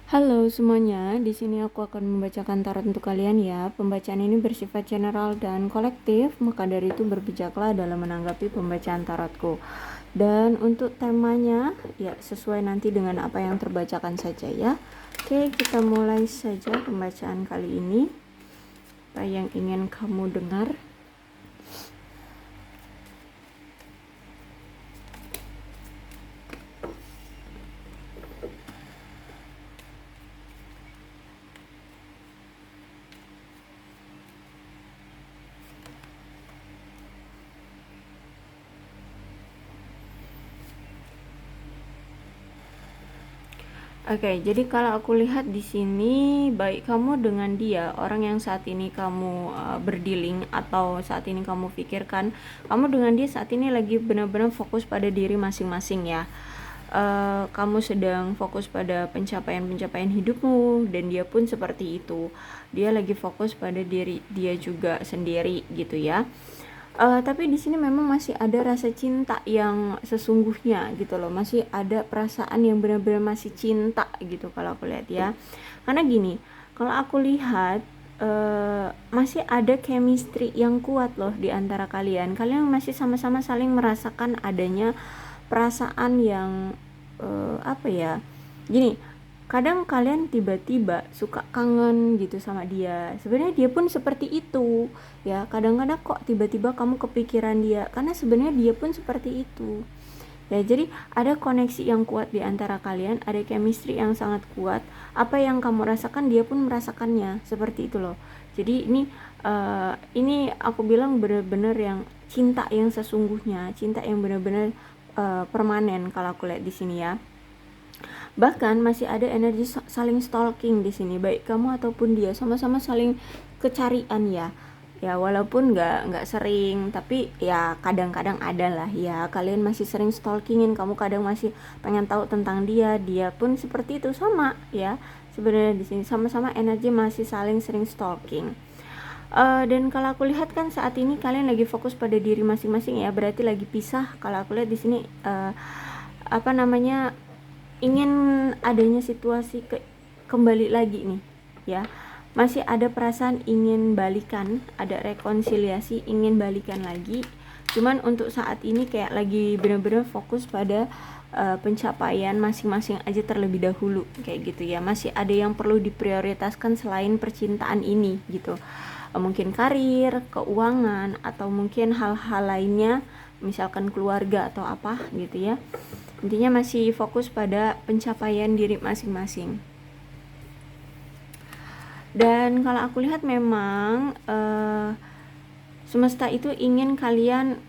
Halo semuanya, di sini aku akan membacakan tarot untuk kalian ya. Pembacaan ini bersifat general dan kolektif, maka dari itu berbijaklah dalam menanggapi pembacaan tarotku. Dan untuk temanya, ya sesuai nanti dengan apa yang terbacakan saja ya. Oke, kita mulai saja pembacaan kali ini. Apa yang ingin kamu dengar? Oke, jadi kalau aku lihat di sini, baik kamu dengan dia, orang yang saat ini kamu berdealing atau saat ini kamu pikirkan, kamu dengan dia saat ini lagi benar-benar fokus pada diri masing-masing ya. Kamu sedang fokus pada pencapaian-pencapaian hidupmu, dan dia pun seperti itu. Dia lagi fokus pada diri dia juga sendiri gitu ya. Tapi di sini memang masih ada rasa cinta yang sesungguhnya gitu loh, masih ada perasaan yang benar-benar masih cinta gitu kalau aku lihat ya. Karena gini, kalau aku lihat masih ada chemistry yang kuat loh di antara kalian. Kalian masih sama-sama saling merasakan adanya perasaan yang apa ya? Gini, kadang kalian tiba-tiba suka kangen gitu sama dia. Sebenarnya dia pun seperti itu ya. Kadang-kadang kok tiba-tiba kamu kepikiran dia, karena sebenarnya dia pun seperti itu ya. Jadi ada koneksi yang kuat di antara kalian, ada chemistry yang sangat kuat. Apa yang kamu rasakan dia pun merasakannya, seperti itu loh. Jadi ini aku bilang benar-benar yang cinta yang sesungguhnya, cinta yang benar-benar permanen kalau aku lihat di sini ya. Bahkan masih ada energi saling stalking di sini, baik kamu ataupun dia, sama-sama saling kecarian ya. Ya walaupun nggak sering, tapi ya kadang-kadang ada lah ya. Kalian masih sering stalkingin, kamu kadang masih pengen tahu tentang dia, dia pun seperti itu sama ya. Sebenarnya di sini sama-sama energi masih saling sering stalking. Dan kalau aku lihat kan saat ini kalian lagi fokus pada diri masing-masing ya, berarti lagi pisah. Kalau aku lihat di sini apa namanya, ingin adanya situasi kembali lagi nih ya. Masih ada perasaan ingin balikan, ada rekonsiliasi, ingin balikan lagi. Cuman untuk saat ini kayak lagi benar-benar fokus pada pencapaian masing-masing aja terlebih dahulu kayak gitu ya. Masih ada yang perlu diprioritaskan selain percintaan ini gitu. Mungkin karir, keuangan, atau mungkin hal-hal lainnya, misalkan keluarga atau apa gitu ya. Intinya masih fokus pada pencapaian diri masing-masing. Dan kalau aku lihat memang semesta itu ingin kalian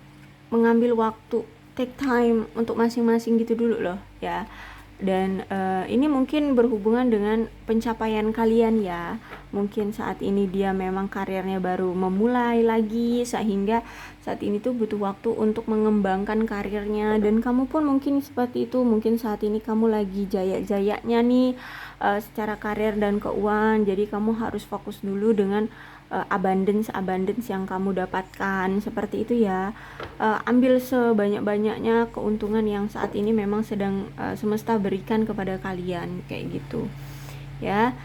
mengambil waktu, take time untuk masing-masing gitu dulu loh ya. Dan ini mungkin berhubungan dengan pencapaian kalian ya. Mungkin saat ini dia memang karirnya baru memulai lagi, sehingga saat ini tuh butuh waktu untuk mengembangkan karirnya. Dan kamu pun mungkin seperti itu. Mungkin saat ini kamu lagi jaya-jayanya nih secara karir dan keuangan. Jadi kamu harus fokus dulu dengan abundance yang kamu dapatkan, seperti itu ya. Ambil sebanyak-banyaknya keuntungan yang saat ini memang sedang semesta berikan kepada kalian kayak gitu ya.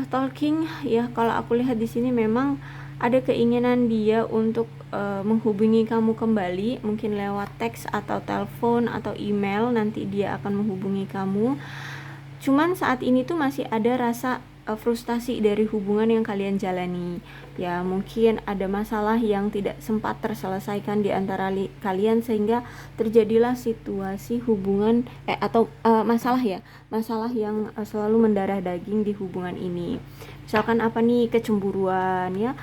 Talking ya, kalau aku lihat di sini memang ada keinginan dia untuk menghubungi kamu kembali, mungkin lewat teks atau telepon atau email. Nanti dia akan menghubungi kamu. Cuman saat ini tuh masih ada rasa frustasi dari hubungan yang kalian jalani ya. Mungkin ada masalah yang tidak sempat terselesaikan di antara kalian, sehingga terjadilah situasi hubungan atau masalah yang selalu mendarah daging di hubungan ini. Misalkan apa nih, kecemburuan ya,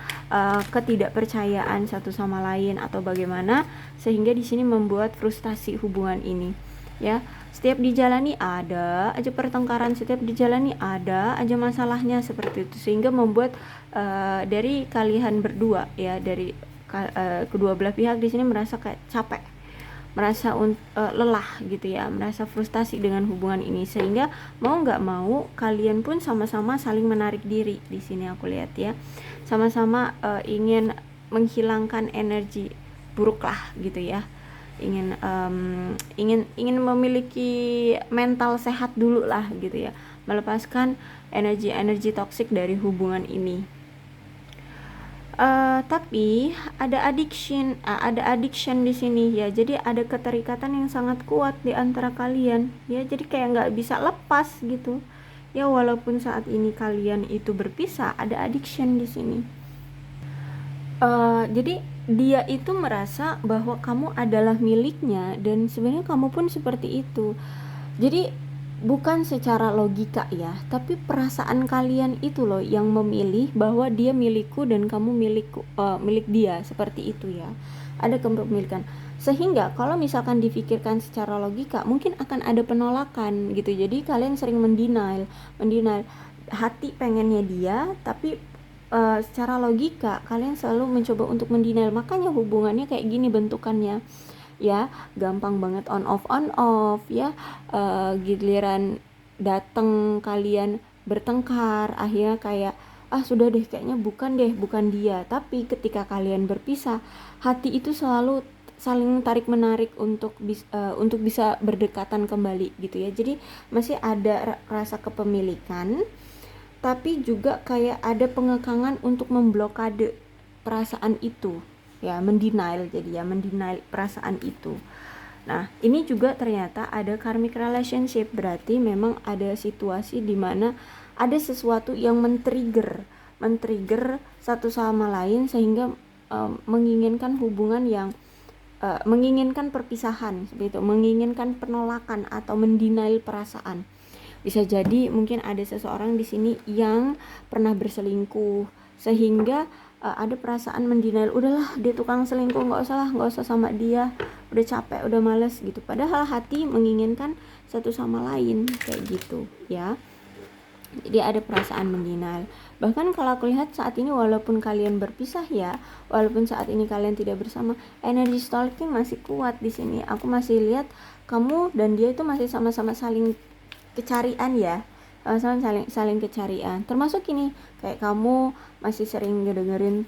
ketidakpercayaan satu sama lain atau bagaimana, sehingga di sini membuat frustasi hubungan ini ya. Setiap dijalani ada aja pertengkaran, setiap dijalani ada aja masalahnya, seperti itu, sehingga membuat dari kalian berdua ya, dari kedua belah pihak di sini merasa kayak capek, merasa lelah gitu ya, merasa frustasi dengan hubungan ini, sehingga mau nggak mau kalian pun sama-sama saling menarik diri di sini aku lihat ya. Sama-sama ingin menghilangkan energi buruk lah gitu ya. ingin memiliki mental sehat dulu lah gitu ya, melepaskan energi toksik dari hubungan ini. Tapi ada addiction di sini ya. Jadi ada keterikatan yang sangat kuat di antara kalian ya. Jadi kayak nggak bisa lepas gitu. Ya walaupun saat ini kalian itu berpisah, ada addiction di sini. Jadi dia itu merasa bahwa kamu adalah miliknya dan sebenarnya kamu pun seperti itu. Jadi bukan secara logika ya, tapi perasaan kalian itu loh yang memilih bahwa dia milikku dan kamu milik dia, seperti itu ya. Ada kepemilikan. Sehingga kalau misalkan difikirkan secara logika, mungkin akan ada penolakan gitu. Jadi kalian sering mendenial. Hati pengennya dia, tapi secara logika kalian selalu mencoba untuk mendenial. Makanya hubungannya kayak gini bentukannya ya, gampang banget on off ya. Giliran dateng kalian bertengkar, akhirnya kayak sudah deh kayaknya bukan dia. Tapi ketika kalian berpisah, hati itu selalu saling tarik menarik untuk bisa berdekatan kembali gitu ya. Jadi masih ada rasa kepemilikan, tapi juga kayak ada pengekangan untuk memblokade perasaan itu ya, mendenial perasaan itu. Nah, ini juga ternyata ada karmic relationship, berarti memang ada situasi di mana ada sesuatu yang men-trigger satu sama lain sehingga menginginkan hubungan yang menginginkan perpisahan seperti itu, menginginkan penolakan atau mendenial perasaan. Bisa jadi mungkin ada seseorang di sini yang pernah berselingkuh sehingga ada perasaan mendenial, udahlah dia tukang selingkuh, nggak usah sama dia, udah capek, udah males gitu. Padahal hati menginginkan satu sama lain kayak gitu ya. Jadi ada perasaan mendenial. Bahkan kalau aku lihat saat ini walaupun kalian berpisah ya, walaupun saat ini kalian tidak bersama, energi stalking masih kuat di sini. Aku masih lihat kamu dan dia itu masih sama-sama saling kecarian ya, saling kecarian. Termasuk ini kayak kamu masih sering dengerin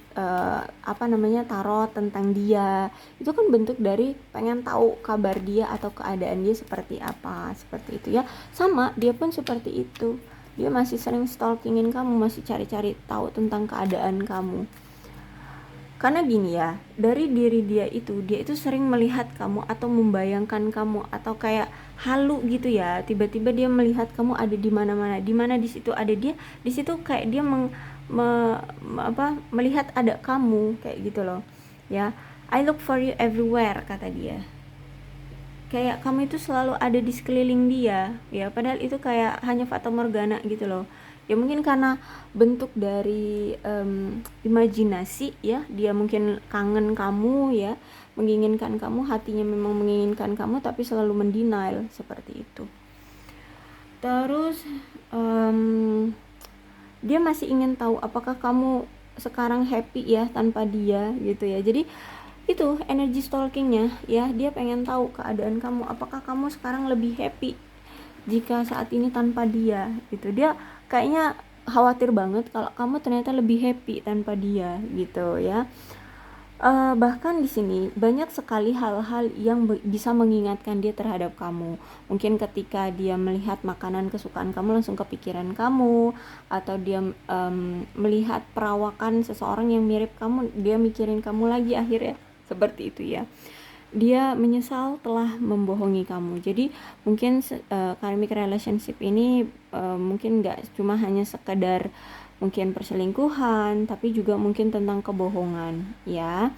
tarot tentang dia. Itu kan bentuk dari pengen tahu kabar dia atau keadaan dia seperti apa, seperti itu ya. Sama dia pun seperti itu. Dia masih sering stalkingin kamu, masih cari-cari tahu tentang keadaan kamu. Karena gini ya, dari diri dia itu sering melihat kamu atau membayangkan kamu atau kayak halu gitu ya. Tiba-tiba dia melihat kamu ada di mana-mana, di mana di situ ada dia, di situ kayak dia melihat ada kamu kayak gitu loh. Ya, I look for you everywhere kata dia. Kayak kamu itu selalu ada di sekeliling dia ya, padahal itu kayak hanya fata morgana gitu loh ya. Mungkin karena bentuk dari imajinasi ya, dia mungkin kangen kamu ya, menginginkan kamu, hatinya memang menginginkan kamu tapi selalu mendenial seperti itu. Terus dia masih ingin tahu apakah kamu sekarang happy ya tanpa dia gitu ya. Jadi itu energi stalkingnya ya, dia pengen tahu keadaan kamu, apakah kamu sekarang lebih happy jika saat ini tanpa dia gitu. Dia kayaknya khawatir banget kalau kamu ternyata lebih happy tanpa dia gitu ya. Bahkan di sini banyak sekali hal-hal yang bisa mengingatkan dia terhadap kamu. Mungkin ketika dia melihat makanan kesukaan kamu langsung kepikiran kamu, atau dia melihat perawakan seseorang yang mirip kamu, dia mikirin kamu lagi akhirnya. Seperti itu ya. Dia menyesal telah membohongi kamu. Jadi mungkin karmic relationship ini mungkin gak cuma hanya sekedar mungkin perselingkuhan, tapi juga mungkin tentang kebohongan ya.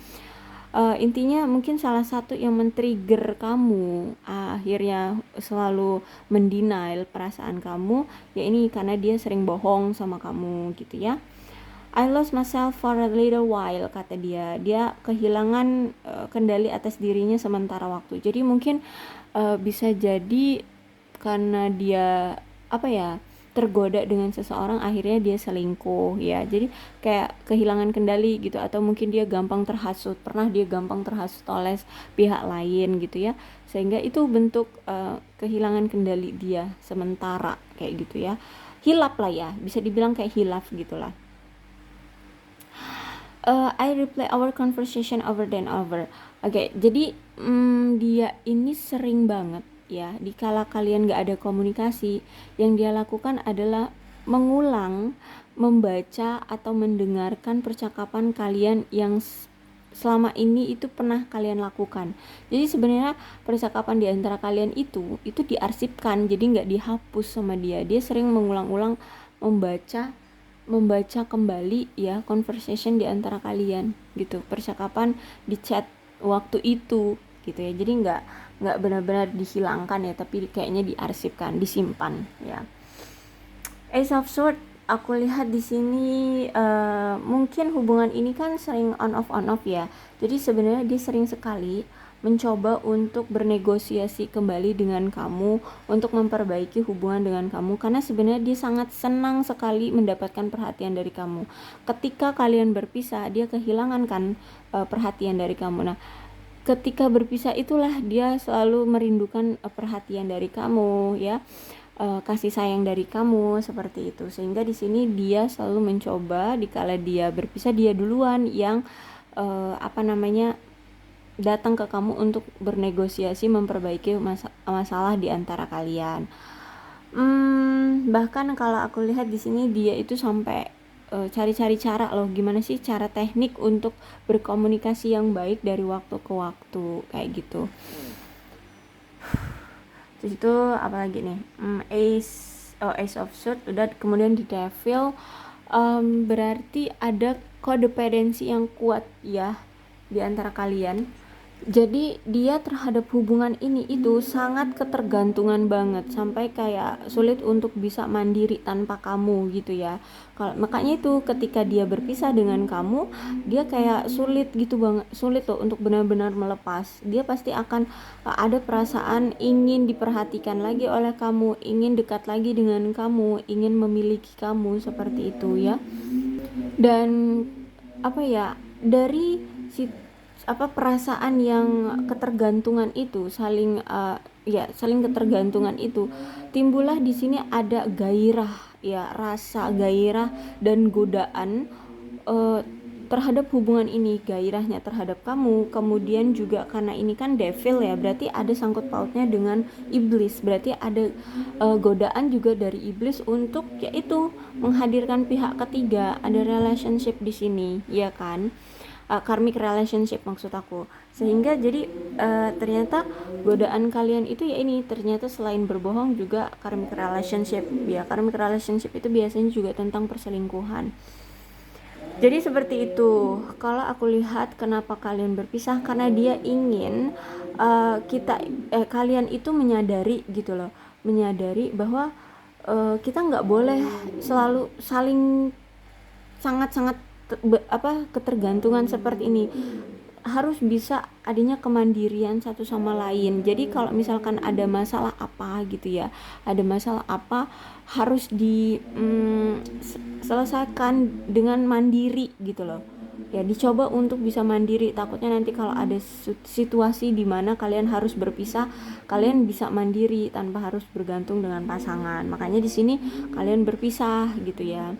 Intinya mungkin salah satu yang men-trigger kamu akhirnya selalu mendenial perasaan kamu ya, ini karena dia sering bohong sama kamu gitu ya. I lost myself for a little while kata dia. Dia kehilangan kendali atas dirinya sementara waktu. Jadi mungkin bisa jadi karena dia tergoda dengan seseorang, akhirnya dia selingkuh ya. Jadi kayak kehilangan kendali gitu, atau mungkin dia gampang terhasut. Pernah dia gampang terhasut oleh pihak lain gitu ya. Sehingga itu bentuk kehilangan kendali dia sementara kayak gitu ya. Hilaf lah ya, bisa dibilang kayak hilaf gitulah. I replay our conversation over and over. Oke, jadi dia ini sering banget ya, dikala kalian gak ada komunikasi, yang dia lakukan adalah mengulang, membaca atau mendengarkan percakapan kalian yang selama ini itu pernah kalian lakukan. Jadi sebenarnya percakapan di antara kalian itu diarsipkan, jadi nggak dihapus sama dia. Dia sering mengulang-ulang membaca kembali ya conversation di antara kalian gitu, percakapan di chat waktu itu gitu ya. Jadi nggak benar-benar dihilangkan ya, tapi kayaknya diarsipkan, disimpan ya. Ace of Sword, aku lihat di sini mungkin hubungan ini kan sering on off ya. Jadi sebenarnya dia sering sekali mencoba untuk bernegosiasi kembali dengan kamu, untuk memperbaiki hubungan dengan kamu, karena sebenarnya dia sangat senang sekali mendapatkan perhatian dari kamu. Ketika kalian berpisah, dia kehilangan kan perhatian dari kamu. Nah, ketika berpisah itulah dia selalu merindukan perhatian dari kamu ya, kasih sayang dari kamu seperti itu. Sehingga di sini dia selalu mencoba dikala dia berpisah, dia duluan yang datang ke kamu untuk bernegosiasi, memperbaiki masalah di antara kalian. Bahkan kalau aku lihat di sini dia itu sampai cari-cari cara loh, gimana sih cara teknik untuk berkomunikasi yang baik dari waktu ke waktu kayak gitu. Terus itu apalagi nih, Ace of Swords udah, kemudian di Devil, berarti ada codependency yang kuat ya di antara kalian. Jadi dia terhadap hubungan ini itu sangat ketergantungan banget, sampai kayak sulit untuk bisa mandiri tanpa kamu gitu ya. Makanya itu ketika dia berpisah dengan kamu, dia kayak sulit gitu banget, sulit loh untuk benar-benar melepas. Dia pasti akan ada perasaan ingin diperhatikan lagi oleh kamu, ingin dekat lagi dengan kamu, ingin memiliki kamu seperti itu ya. Dan dari perasaan yang ketergantungan itu, saling ketergantungan itu, timbullah di sini ada gairah ya, rasa gairah dan godaan terhadap hubungan ini, gairahnya terhadap kamu. Kemudian juga karena ini kan devil ya, berarti ada sangkut pautnya dengan iblis, berarti ada godaan juga dari iblis untuk yaitu menghadirkan pihak ketiga, ada relationship di sini ya kan. Karmic relationship maksud aku. Sehingga jadi ternyata godaan kalian itu ya ini, ternyata selain berbohong juga karmic relationship ya. Karmic relationship itu biasanya juga tentang perselingkuhan. Jadi seperti itu. Kalau aku lihat kenapa kalian berpisah, karena dia ingin kalian itu menyadari gitu loh, menyadari bahwa kita nggak boleh selalu saling sangat-sangat ketergantungan seperti ini. Harus bisa adanya kemandirian satu sama lain. Jadi kalau misalkan ada masalah apa gitu ya, ada masalah apa, harus selesaikan dengan mandiri gitu loh ya. Dicoba untuk bisa mandiri, takutnya nanti kalau ada situasi di mana kalian harus berpisah, kalian bisa mandiri tanpa harus bergantung dengan pasangan. Makanya di sini kalian berpisah gitu ya.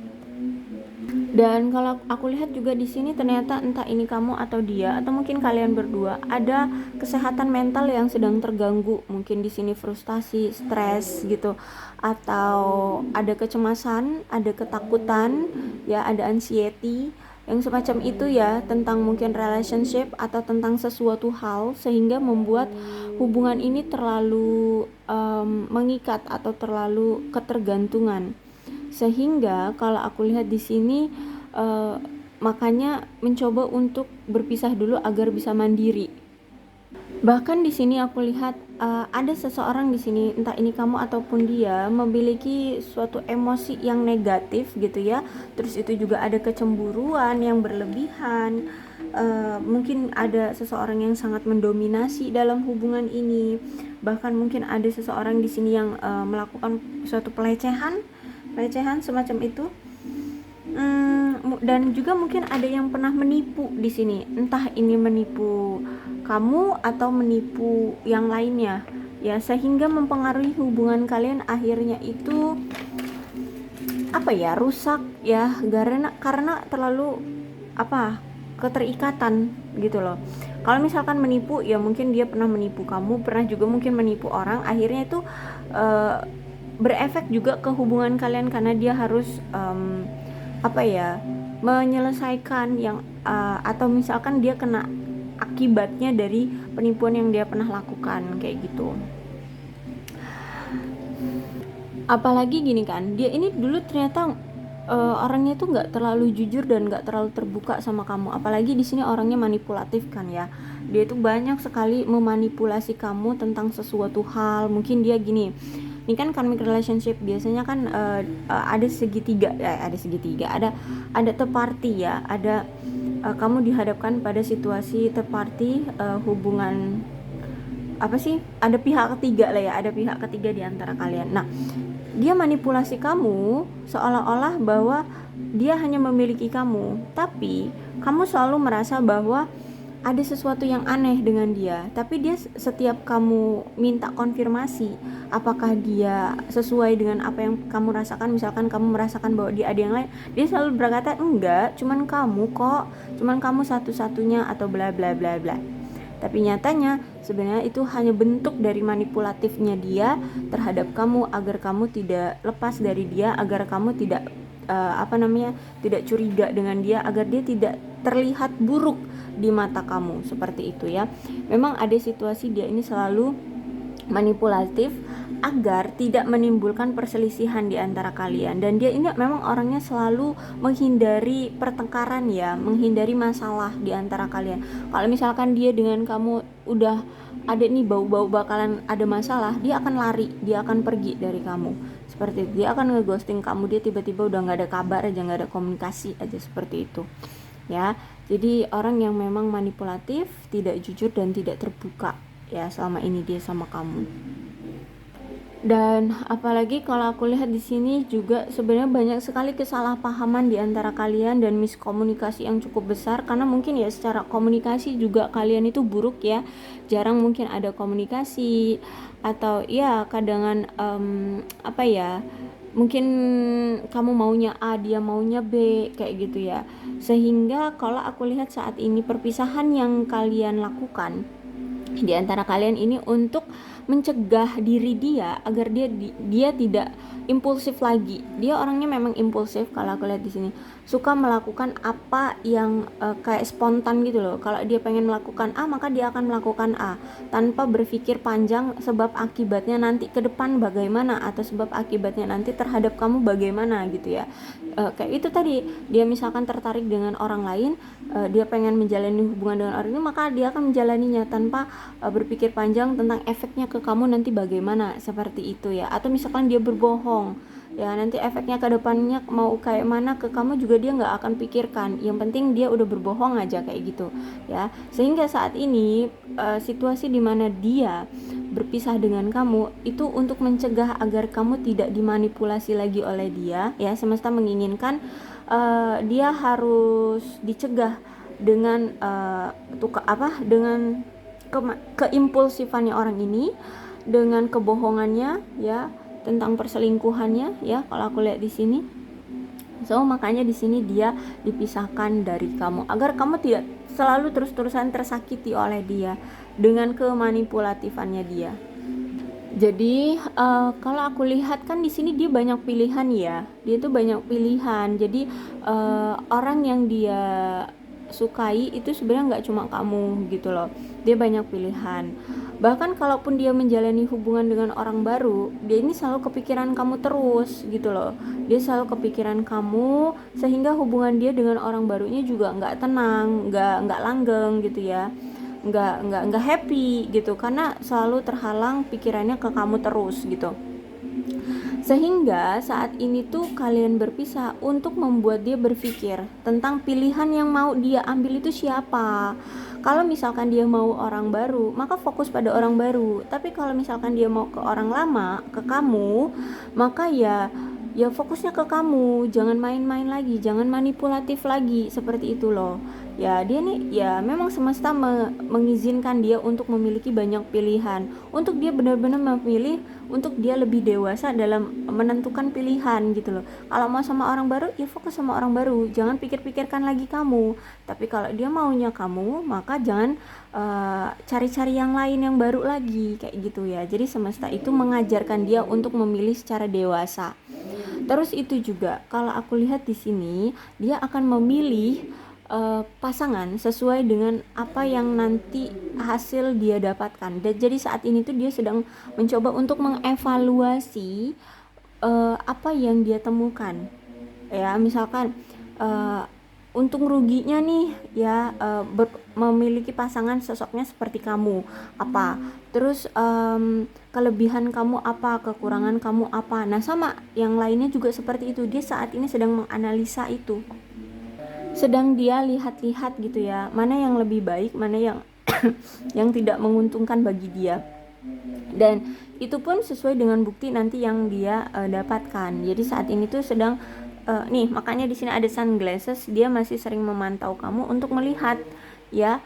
Dan kalau aku lihat juga di sini ternyata entah ini kamu atau dia atau mungkin kalian berdua ada kesehatan mental yang sedang terganggu. Mungkin di sini frustasi, stres gitu, atau ada kecemasan, ada ketakutan, ya ada anxiety yang semacam itu ya, tentang mungkin relationship atau tentang sesuatu hal, sehingga membuat hubungan ini terlalu mengikat atau terlalu ketergantungan. Sehingga kalau aku lihat di sini makanya mencoba untuk berpisah dulu agar bisa mandiri. Bahkan di sini aku lihat ada seseorang di sini, entah ini kamu ataupun dia, memiliki suatu emosi yang negatif gitu ya. Terus itu juga ada kecemburuan yang berlebihan. Mungkin ada seseorang yang sangat mendominasi dalam hubungan ini. Bahkan mungkin ada seseorang di sini yang melakukan suatu pelecehan semacam itu. Dan juga mungkin ada yang pernah menipu di sini, entah ini menipu kamu atau menipu yang lainnya ya, sehingga mempengaruhi hubungan kalian akhirnya itu rusak ya, karena terlalu keterikatan gitu loh. Kalau misalkan menipu, ya mungkin dia pernah menipu kamu, pernah juga mungkin menipu orang, akhirnya itu berefek juga ke hubungan kalian karena dia harus menyelesaikan yang atau misalkan dia kena akibatnya dari penipuan yang dia pernah lakukan kayak gitu. Apalagi gini kan, dia ini dulu ternyata orangnya tuh nggak terlalu jujur dan nggak terlalu terbuka sama kamu. Apalagi di sini orangnya manipulatif kan ya. Dia tuh banyak sekali memanipulasi kamu tentang sesuatu hal. Mungkin dia gini, ini kan karmic relationship biasanya kan ada segitiga, ada third party ya, ada kamu dihadapkan pada situasi third party, hubungan ada pihak ketiga lah ya, ada pihak ketiga di antara kalian. Nah, dia manipulasi kamu seolah-olah bahwa dia hanya memiliki kamu, tapi kamu selalu merasa bahwa ada sesuatu yang aneh dengan dia. Tapi dia setiap kamu minta konfirmasi apakah dia sesuai dengan apa yang kamu rasakan, misalkan kamu merasakan bahwa dia ada yang lain, dia selalu berkata enggak, cuman kamu kok, cuman kamu satu-satunya atau bla bla bla bla. Tapi nyatanya sebenarnya itu hanya bentuk dari manipulatifnya dia terhadap kamu agar kamu tidak lepas dari dia, agar kamu tidak tidak curiga dengan dia, agar dia tidak terlihat buruk di mata kamu, seperti itu ya. Memang ada situasi dia ini selalu manipulatif agar tidak menimbulkan perselisihan di antara kalian, dan dia ini memang orangnya selalu menghindari pertengkaran ya, menghindari masalah di antara kalian. Kalau misalkan dia dengan kamu udah ada nih bau-bau bakalan ada masalah, dia akan lari, dia akan pergi dari kamu, seperti itu. Dia akan ngeghosting kamu, dia tiba-tiba udah nggak ada kabar aja, nggak ada komunikasi aja, seperti itu ya. Jadi orang yang memang manipulatif, tidak jujur dan tidak terbuka ya selama ini dia sama kamu. Dan apalagi kalau aku lihat di sini juga sebenarnya banyak sekali kesalahpahaman di antara kalian dan miskomunikasi yang cukup besar, karena mungkin ya secara komunikasi juga kalian itu buruk ya, jarang mungkin ada komunikasi, atau ya kadangan mungkin kamu maunya A, dia maunya B, kayak gitu ya. Sehingga kalau aku lihat saat ini perpisahan yang kalian lakukan di antara kalian ini untuk mencegah diri dia agar dia tidak impulsif lagi. Dia orangnya memang impulsif kalau aku lihat di sini. Suka melakukan apa yang kayak spontan gitu loh. Kalau dia pengen melakukan A, maka dia akan melakukan A tanpa berpikir panjang sebab akibatnya nanti ke depan bagaimana, atau sebab akibatnya nanti terhadap kamu bagaimana gitu ya. Kayak itu tadi, dia misalkan tertarik dengan orang lain, dia pengen menjalani hubungan dengan orang ini, maka dia akan menjalaninya tanpa berpikir panjang tentang efeknya ke kamu nanti bagaimana, seperti itu ya. Atau misalkan dia berbohong ya, nanti efeknya ke depannya mau kayak mana ke kamu juga dia nggak akan pikirkan, yang penting dia udah berbohong aja, kayak gitu ya. Sehingga saat ini situasi dimana dia berpisah dengan kamu itu untuk mencegah agar kamu tidak dimanipulasi lagi oleh dia ya. Semesta menginginkan dia harus dicegah dengan dengan keimpulsifannya orang ini, dengan kebohongannya ya, tentang perselingkuhannya ya, kalau aku lihat di sini. So makanya di sini dia dipisahkan dari kamu agar kamu tidak selalu terus-terusan tersakiti oleh dia dengan kemanipulatifannya dia. Jadi kalau aku lihat kan di sini dia banyak pilihan ya, dia tuh banyak pilihan. Jadi orang yang dia sukai itu sebenarnya nggak cuma kamu gitu loh, dia banyak pilihan. Bahkan kalaupun dia menjalani hubungan dengan orang baru, dia ini selalu kepikiran kamu terus gitu loh, dia selalu kepikiran kamu, sehingga hubungan dia dengan orang barunya juga nggak tenang, nggak langgeng gitu ya, nggak happy gitu, karena selalu terhalang pikirannya ke kamu terus gitu. Sehingga saat ini tuh kalian berpisah untuk membuat dia berpikir tentang pilihan yang mau dia ambil itu siapa. Kalau misalkan dia mau orang baru, maka fokus pada orang baru. Tapi kalau misalkan dia mau ke orang lama, ke kamu, maka ya fokusnya ke kamu. Jangan main-main lagi, jangan manipulatif lagi, seperti itu loh Ya dia nih ya memang semesta mengizinkan dia untuk memiliki banyak pilihan, untuk dia benar-benar memilih, untuk dia lebih dewasa dalam menentukan pilihan gitu loh. Kalau mau sama orang baru ya fokus sama orang baru, jangan pikir-pikirkan lagi kamu. Tapi kalau dia maunya kamu, maka jangan cari-cari yang lain yang baru lagi kayak gitu ya. Jadi semesta itu mengajarkan dia untuk memilih secara dewasa. Terus itu juga kalau aku lihat di sini dia akan memilih pasangan sesuai dengan apa yang nanti hasil dia dapatkan. Dan jadi saat ini tuh dia sedang mencoba untuk mengevaluasi apa yang dia temukan. Ya, misalkan uh, untung ruginya nih ya, memiliki pasangan sosoknya seperti kamu apa, terus kelebihan kamu apa, kekurangan kamu apa. Nah sama yang lainnya juga seperti itu, dia saat ini sedang menganalisa itu, sedang dia lihat-lihat gitu ya, mana yang lebih baik, mana yang yang tidak menguntungkan bagi dia. Dan itu pun sesuai dengan bukti nanti yang dia dapatkan. Jadi saat ini tuh sedang nih, makanya di sini ada sunglasses, dia masih sering memantau kamu untuk melihat ya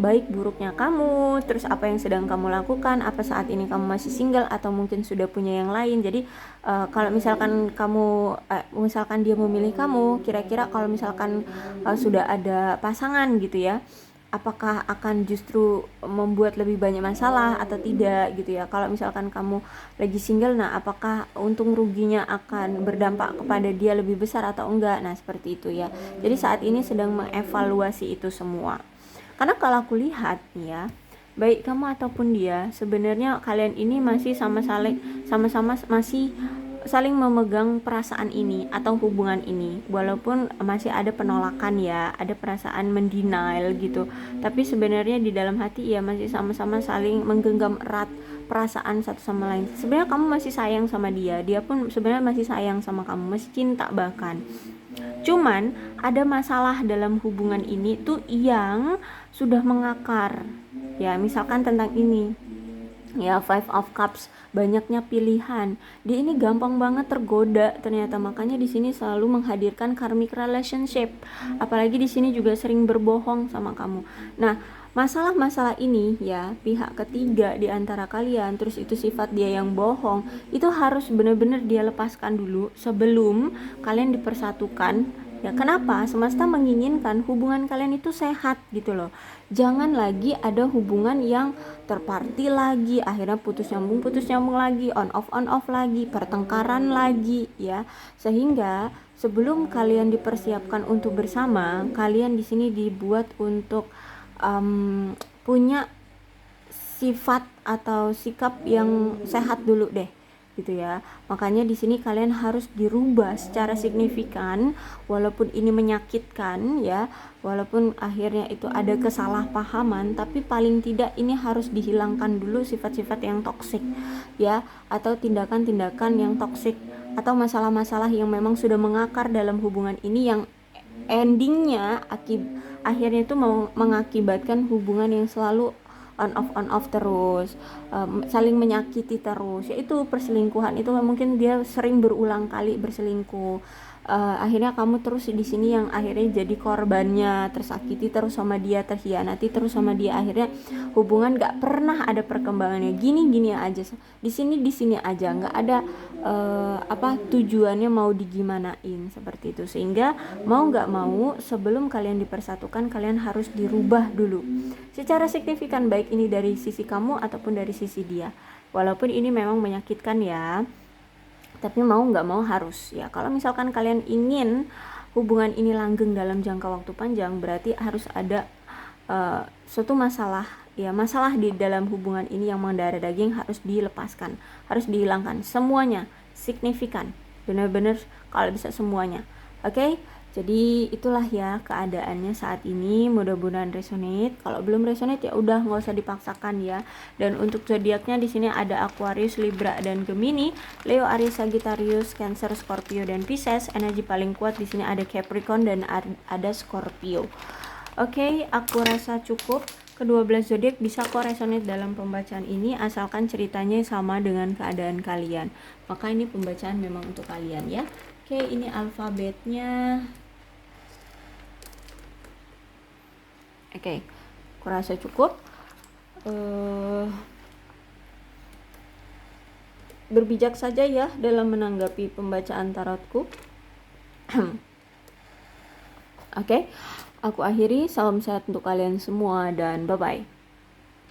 baik buruknya kamu, terus apa yang sedang kamu lakukan, apa saat ini kamu masih single atau mungkin sudah punya yang lain. Jadi kalau misalkan kamu misalkan dia memilih kamu, kira-kira kalau misalkan sudah ada pasangan gitu ya, apakah akan justru membuat lebih banyak masalah atau tidak gitu ya. Kalau misalkan kamu lagi single, nah apakah untung ruginya akan berdampak kepada dia lebih besar atau enggak. Nah seperti itu ya. Jadi saat ini sedang mengevaluasi itu semua. Karena kalau aku lihat ya, baik kamu ataupun dia, sebenarnya kalian ini masih sama-sama masih saling memegang perasaan ini atau hubungan ini, walaupun masih ada penolakan ya, ada perasaan mendenial gitu, tapi sebenarnya di dalam hati ya masih sama-sama saling menggenggam erat perasaan satu sama lain. Sebenarnya kamu masih sayang sama dia, dia pun sebenarnya masih sayang sama kamu, masih cinta bahkan. Cuman ada masalah dalam hubungan ini tuh yang sudah mengakar. Ya, misalkan tentang ini. Ya, Five of Cups, banyaknya pilihan. Dia ini gampang banget tergoda ternyata, makanya di sini selalu menghadirkan karmic relationship. Apalagi di sini juga sering berbohong sama kamu. Nah, masalah-masalah ini ya, pihak ketiga di antara kalian, terus itu sifat dia yang bohong, itu harus benar-benar dia lepaskan dulu sebelum kalian dipersatukan. Ya kenapa? Semesta menginginkan hubungan kalian itu sehat gitu loh. Jangan lagi ada hubungan yang terparti lagi, akhirnya putus nyambung lagi, on off lagi, pertengkaran lagi ya. Sehingga sebelum kalian dipersiapkan untuk bersama, kalian di sini dibuat untuk punya sifat atau sikap yang sehat dulu deh gitu ya. Makanya di sini kalian harus dirubah secara signifikan, walaupun ini menyakitkan ya, walaupun akhirnya itu ada kesalahpahaman, tapi paling tidak ini harus dihilangkan dulu sifat-sifat yang toksik ya, atau tindakan-tindakan yang toksik, atau masalah-masalah yang memang sudah mengakar dalam hubungan ini, yang endingnya akhirnya itu mengakibatkan hubungan yang selalu on off terus, saling menyakiti terus, yaitu perselingkuhan. Itu mungkin dia sering berulang kali berselingkuh, akhirnya kamu terus di sini yang akhirnya jadi korbannya, tersakiti terus sama dia, terhianati terus sama dia, akhirnya hubungan gak pernah ada perkembangannya, gini aja di sini aja, nggak ada tujuannya mau digimanain seperti itu. Sehingga mau nggak mau sebelum kalian dipersatukan, kalian harus dirubah dulu secara signifikan, baik ini dari sisi kamu ataupun dari sisi dia. Walaupun ini memang menyakitkan ya, tapi mau nggak mau harus ya. Kalau misalkan kalian ingin hubungan ini langgeng dalam jangka waktu panjang, berarti harus ada suatu masalah ya, masalah di dalam hubungan ini yang mendarah daging harus dilepaskan, harus dihilangkan semuanya, signifikan, benar-benar kalau bisa semuanya. Oke? Jadi itulah ya keadaannya saat ini. Mudah-mudahan resonate. Kalau belum resonate ya udah nggak usah dipaksakan ya. Dan untuk zodiaknya di sini ada Aquarius, Libra dan Gemini, Leo, Aries, Sagittarius, Cancer, Scorpio dan Pisces. Energi paling kuat di sini ada Capricorn dan ada Scorpio. Oke, aku rasa cukup. Ke-12 zodiak bisa kok resonate dalam pembacaan ini asalkan ceritanya sama dengan keadaan kalian. Maka ini pembacaan memang untuk kalian ya. Oke, ini alfabetnya. Oke, kurasa cukup. Berbijak saja ya dalam menanggapi pembacaan tarotku. Oke, aku akhiri. Salam sehat untuk kalian semua dan bye-bye.